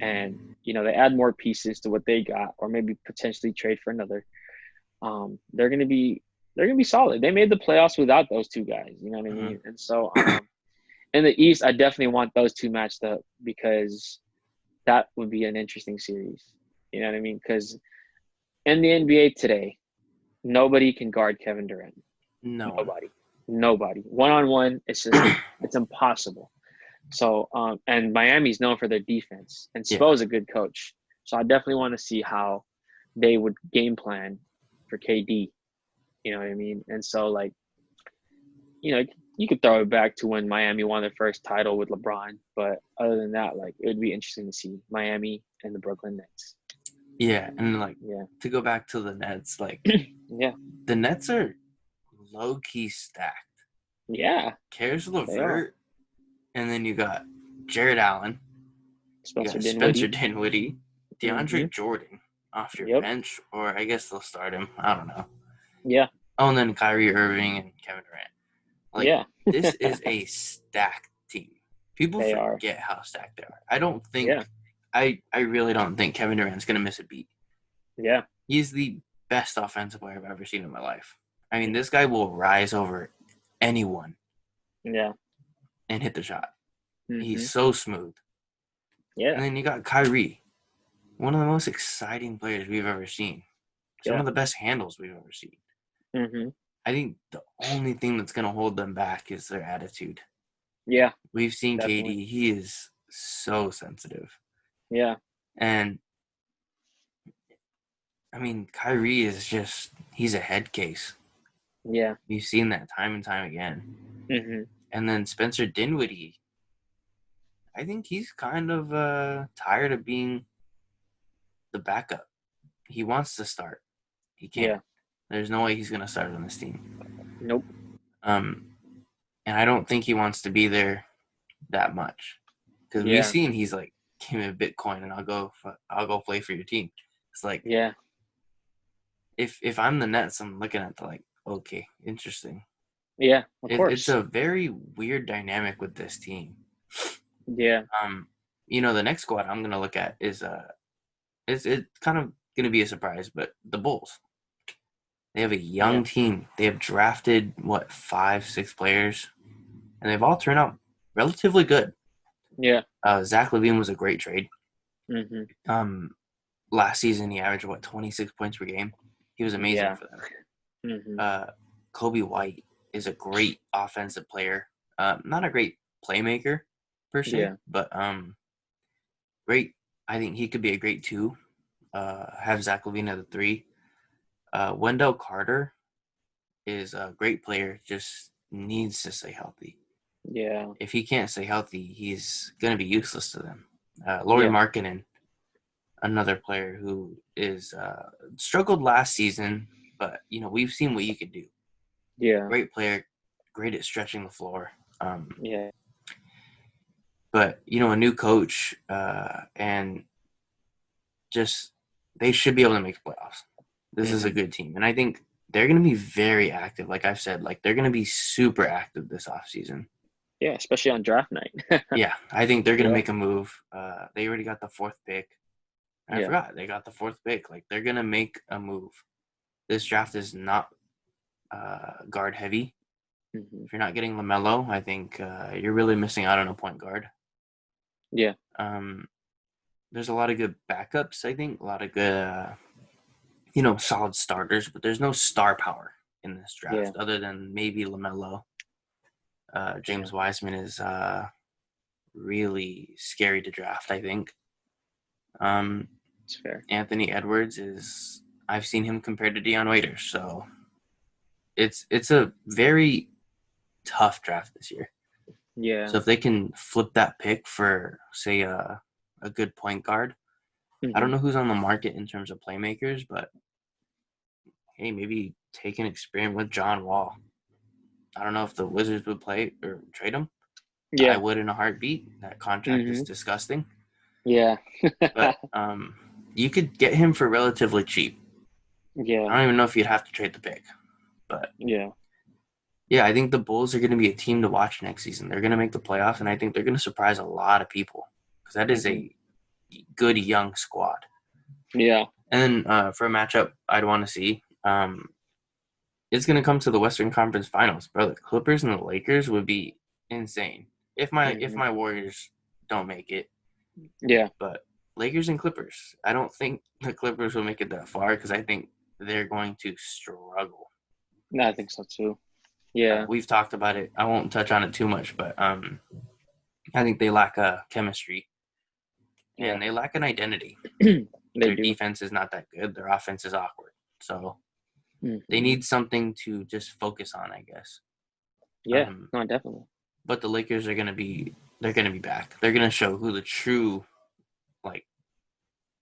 and they add more pieces to what they got, or maybe potentially trade for another, they're gonna be solid. They made the playoffs without those two guys. You know what I mean? And so in the East, I definitely want those two matched up because that would be an interesting series. You know what I mean? Because in the NBA today, nobody can guard Kevin Durant. No one. Nobody. One on one, it's impossible. So, and Miami's known for their defense, and Yeah. Spo's a good coach. So I definitely want to see how they would game plan for KD. You know what I mean? And so, like, you could throw it back to when Miami won their first title with LeBron, but other than that, like, it would be interesting to see Miami and the Brooklyn Nets. Yeah, and like Yeah. to go back to the Nets, like Yeah. the Nets are low key stacked. Yeah. Caris LeVert, and then you got Jared Allen, you got Spencer Dinwiddie, DeAndre Jordan off your bench, or I guess they'll start him. I don't know. Yeah. Oh, and then Kyrie Irving and Kevin Durant. Like, this is a stacked team. People forget how stacked they are. I don't think I really don't think Kevin Durant's going to miss a beat. Yeah. He's the best offensive player I've ever seen in my life. I mean, this guy will rise over anyone. Yeah. And hit the shot. Mm-hmm. He's so smooth. Yeah. And then you got Kyrie, one of the most exciting players we've ever seen. Some of the best handles we've ever seen. Mm-hmm. I think the only thing that's going to hold them back is their attitude. Yeah. We've seen KD. He is so sensitive. Yeah. And, I mean, Kyrie is just – he's a head case. Yeah. You've seen that time and time again. Mm-hmm. And then Spencer Dinwiddie, I think he's kind of tired of being the backup. He wants to start. He can't. Yeah. There's no way he's going to start on this team. Nope. And I don't think he wants to be there that much. Because we've seen he's like, give me a Bitcoin and I'll go play for your team. It's like, if I'm the Nets, I'm looking at the like, okay, interesting. Yeah, of course. It's a very weird dynamic with this team. Yeah. The next squad I'm going to look at is it's kind of going to be a surprise, but the Bulls. They have a young team. They have drafted, 5, 6 players, and they've all turned out relatively good. Yeah. Zach LaVine was a great trade. Mm-hmm. Last season, he averaged, 26 points per game. He was amazing for them. Mm-hmm. Kobe White is a great offensive player. Not a great playmaker, per se, but great. I think he could be a great 2. Have Zach LaVine at the 3. Wendell Carter is a great player, just needs to stay healthy. Yeah. If he can't stay healthy, he's going to be useless to them. Laurie Markkanen, another player who is struggled last season, but, we've seen what you could do. Yeah. Great player, great at stretching the floor. Yeah. But, a new coach and just they should be able to make the playoffs. This is a good team. And I think they're going to be very active. Like I've said, they're going to be super active this offseason. Yeah, especially on draft night. Yeah, I think they're going to make a move. They already got the 4th pick. I forgot. They got the 4th pick. They're going to make a move. This draft is not guard heavy. Mm-hmm. If you're not getting LaMelo, I think you're really missing out on a point guard. Yeah. There's a lot of good backups, I think. A lot of good solid starters, but there's no star power in this draft other than maybe LaMelo. James Wiseman is really scary to draft, I think. That's fair. Anthony Edwards I've seen him compared to Deion Waiters, so it's a very tough draft this year. Yeah. So if they can flip that pick for, say, a good point guard, I don't know who's on the market in terms of playmakers, but hey, maybe take an experiment with John Wall. I don't know if the Wizards would play or trade him. Yeah. I would in a heartbeat. That contract is disgusting. Yeah. But you could get him for relatively cheap. Yeah. I don't even know if you'd have to trade the pick. But yeah, I think the Bulls are going to be a team to watch next season. They're going to make the playoffs, and I think they're going to surprise a lot of people because that is a good young squad. Yeah. And then for a matchup I'd want to see, it's going to come to the Western Conference Finals. Bro, the Clippers and the Lakers would be insane. if my Warriors don't make it. Yeah. But Lakers and Clippers. I don't think the Clippers will make it that far because I think they're going to struggle. No, I think so too. Yeah. We've talked about it. I won't touch on it too much, but I think they lack a chemistry and they lack an identity. Their defense is not that good. Their offense is awkward. So they need something to just focus on, I guess. Yeah, no, definitely. But the Lakers are gonna be back. They're gonna show who the true, like,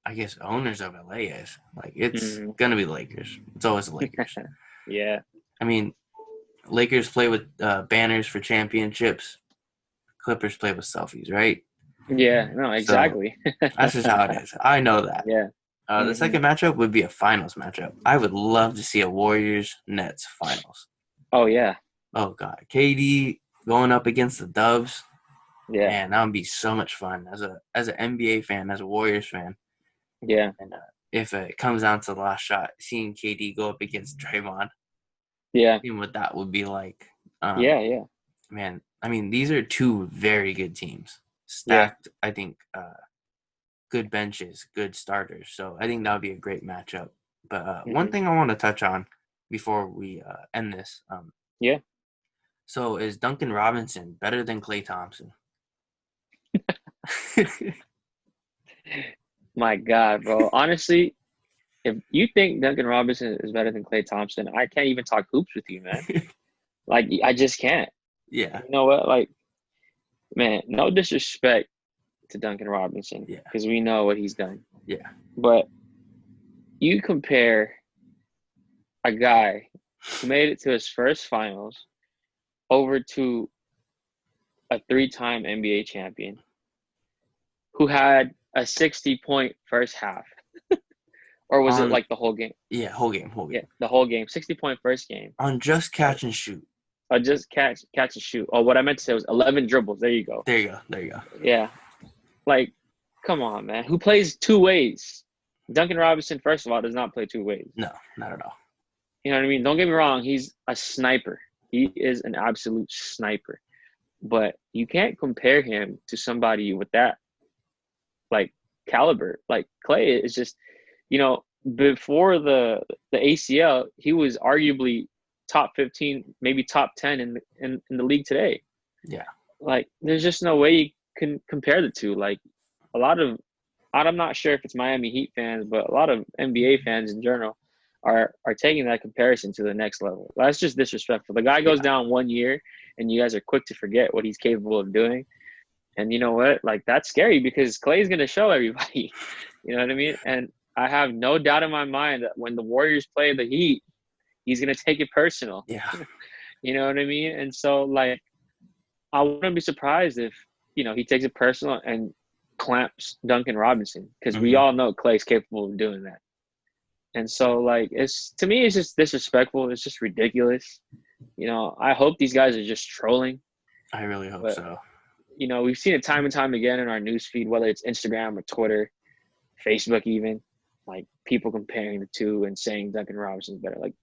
I guess, owners of LA is. Like, it's gonna be the Lakers. It's always the Lakers. Yeah. I mean, Lakers play with banners for championships. Clippers play with selfies, right? Yeah, no, exactly. So, that's just how it is. I know that. Yeah. The second matchup would be a finals matchup. I would love to see a Warriors-Nets finals. Oh, yeah. Oh, God. KD going up against the Dubs. Yeah. Man, that would be so much fun as an NBA fan, as a Warriors fan. Yeah. And if it comes down to the last shot, seeing KD go up against Draymond. Yeah. Seeing what that would be like. Yeah. Man, I mean, these are two very good teams. Stacked, I think, good benches, good starters. So I think that would be a great matchup. But one thing I want to touch on before we end this. Yeah. So is Duncan Robinson better than Klay Thompson? My God, bro. Honestly, if you think Duncan Robinson is better than Klay Thompson, I can't even talk hoops with you, man. Like, I just can't. Yeah. You know what? Like, man, no disrespect to Duncan Robinson because we know what he's done. Yeah. But you compare a guy who made it to his first finals over to a 3-time NBA champion who had a 60-point first half. Or was it like the whole game? Yeah, whole game. Yeah, the whole game. 60-point first game. On just catch and shoot. Just catch and shoot. Oh, what I meant to say was 11 dribbles. There you go. There you go. Yeah. Like, come on, man. Who plays two ways? Duncan Robinson, first of all, does not play two ways. No, not at all. You know what I mean? Don't get me wrong. He's a sniper. He is an absolute sniper. But you can't compare him to somebody with that, like, caliber. Like, Klay is just, before the ACL, he was arguably top 15, maybe top 10 in the league today. Yeah. Like, there's just no way you can compare the two. Like, I'm not sure if it's Miami Heat fans, but a lot of NBA fans in general are taking that comparison to the next level. That's just disrespectful. The guy goes down 1 year, and you guys are quick to forget what he's capable of doing. And you know what? Like, that's scary because Klay's going to show everybody. You know what I mean? And I have no doubt in my mind that when the Warriors play the Heat, he's going to take it personal. Yeah. You know what I mean? And so, like, I wouldn't be surprised if, he takes it personal and clamps Duncan Robinson because we all know Klay's capable of doing that. And so, like, to me, it's just disrespectful. It's just ridiculous. I hope these guys are just trolling. I really hope so. We've seen it time and time again in our newsfeed, whether it's Instagram or Twitter, Facebook even, like, people comparing the two and saying Duncan Robinson's better. Like,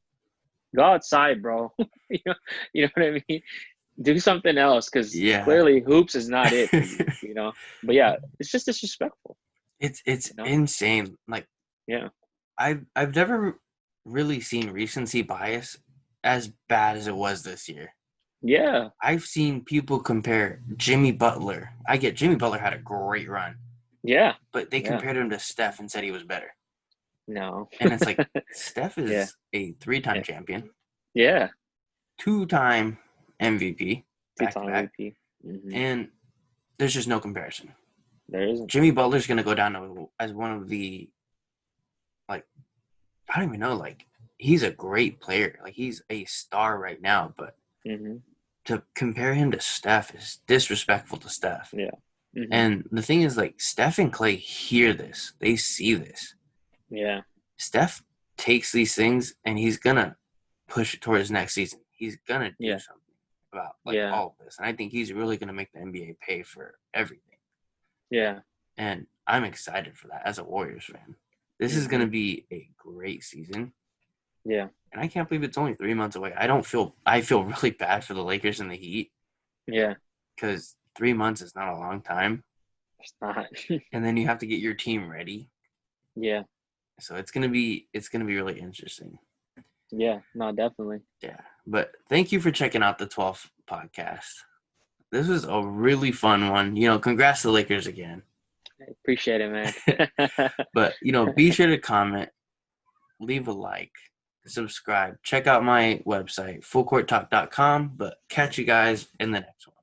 go outside, bro. You know what I mean? Do something else because clearly hoops is not it for you, But, yeah, it's just disrespectful. It's insane. Like, I've never really seen recency bias as bad as it was this year. Yeah. I've seen people compare Jimmy Butler. I get Jimmy Butler had a great run. Yeah. But they compared him to Steph and said he was better. No. And it's like, Steph is a 3-time champion. Yeah. 2-time MVP. 2-time MVP. And there's just no comparison. There isn't. Jimmy Butler's going to go down as one of the, like, I don't even know, like, he's a great player. Like, he's a star right now, but to compare him to Steph is disrespectful to Steph. Yeah. And the thing is, like, Steph and Klay hear this. They see this. Yeah. Steph takes these things, and he's going to push it towards next season. He's going to do something about, all of this. And I think he's really going to make the NBA pay for everything. Yeah. And I'm excited for that as a Warriors fan. This is going to be a great season. Yeah. And I can't believe it's only 3 months away. I feel really bad for the Lakers and the Heat. Yeah. Because 3 months is not a long time. It's not. And then you have to get your team ready. Yeah. So it's gonna be really interesting. Yeah. No, definitely. Yeah. But thank you for checking out the 12th podcast. This was a really fun one. Congrats to the Lakers again. I appreciate it, man. But, be sure to comment, leave a like, subscribe. Check out my website, fullcourttalk.com. But catch you guys in the next one.